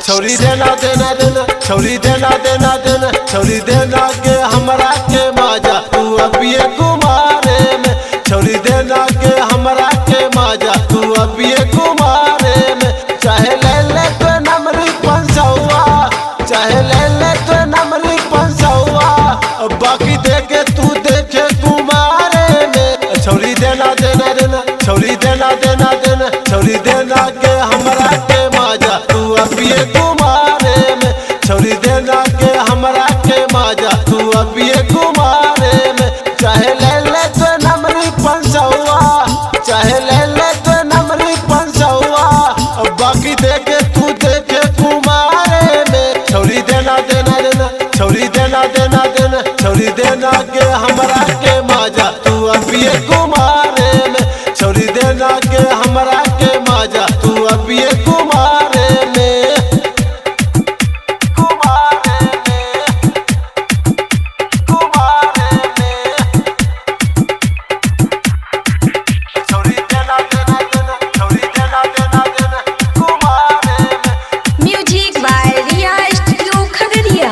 छौरी देना देना देना छौरी देना देना देना छौरी देना के हमरा के माजा तू अबिए कुमारे में छौरी देना के हमरा के माजा तू अबिए कुमारे में चाहे ले तो नमरी 500 चाहे ले तो नमरी 500 बाकी देके तू देखे कुमारे में छौरी देना देना देना छौरी देना देना देना छौरी देना के हमरा के माजा तू अबिए कुमारे में छौरी देना के हमरा के माजा तू अबिए कुमारे में चाहे ले तो नमरी 500 चाहे ले तो नमरी 500 बाकी देके तू देखे कुमारे में छौरी देना देना देना छौरी देना देना देना छौरी देना के हमरा के माजा तू अबिए कुमारे में छौरी देना के हमरा के माजा तू अबिए कुमारे में कुमारे में कुमारे में छौरी देना देना देना छौरी देना देना देना कुमारे में music by Riya studio Khagaria.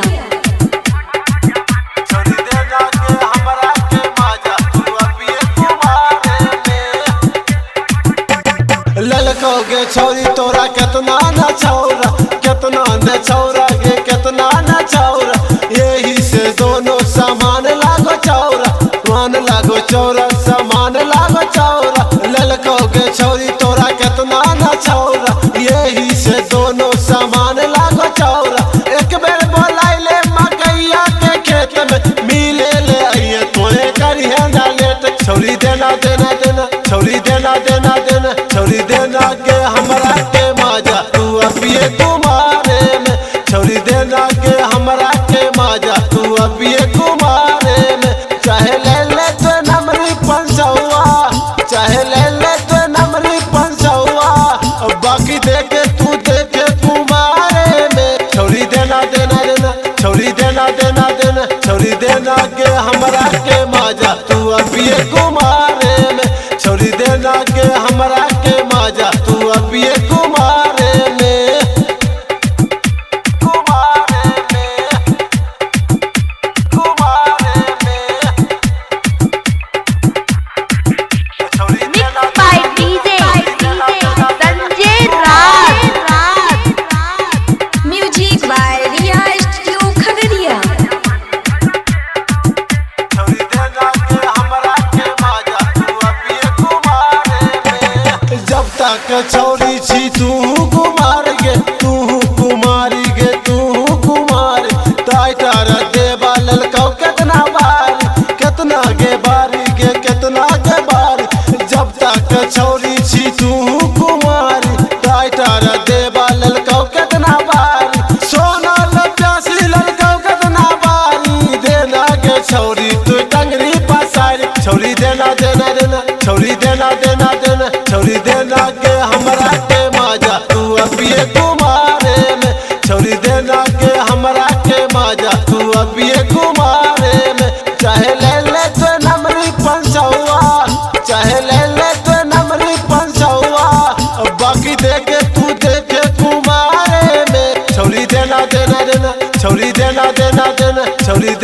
छौरी देना के हमरा के माजा तू अबिए कुमारे में ललकोगे छौरी तोरा केतना न छौरा गे केतना न छौरा यही से दोनों समान लागो छौरा मान लागो छौरा समान लागो छौरा ललकोगे छौरी तोरा केतना न छौरा यही से दोनों समान लागो छौरा एक बेर बोलाइले मकैया के खेत में मिले ले आइए तोरे करिहे ना लेट छौरी देना देना देना छौरी देना देना देना छौरी देना के हमरा के माजा तू अबिए कुमारे में छौरी देना के हमरा के माजा तू अबिए कुमारे में चाहे ले तो नमरी 500 चाहे ले तो नमरी 500 बाकी देके तू देखे कुमारे में छौरी देना देना देना छौरी देना देना देना छौरी देना के हमरा के माजा तू अबिए कुमारे में छौरी देना के हमरा के माजा तू अबिए कुमारे में कुमारे में कुमारे में छौरी देना by DJ Sanjay Raj. Music by Riya studio Khagaria. छौरी देना के हमरा के माजा तू अबिए कुमारे में जब तक छौरी छी तू कुमार गे तू कुमारी गे तू कुमार टाइटर देवा ललकौ केतना गे बारी गे केतना गे बारी जब तक छौरी छी तू कुमारी टाइटर देवा ललकौ केतना बारी सोना लप्यासी ललकौ केतना बारी देना गे छौरी तू टंगरी पसारी छौरी देना देना देना छौरी देना देना देना छौरी देना के हमरा के माजा तू अबिए कुमारे में छौरी देना के हमरा के माजा तू अबिए कुमारे में चाहे ले तो नमरी 500 चाहे ले तो नमरी 500 बाकी देके तू देखे कुमारे में छौरी देना देना देना छौरी देना देना देना छौरी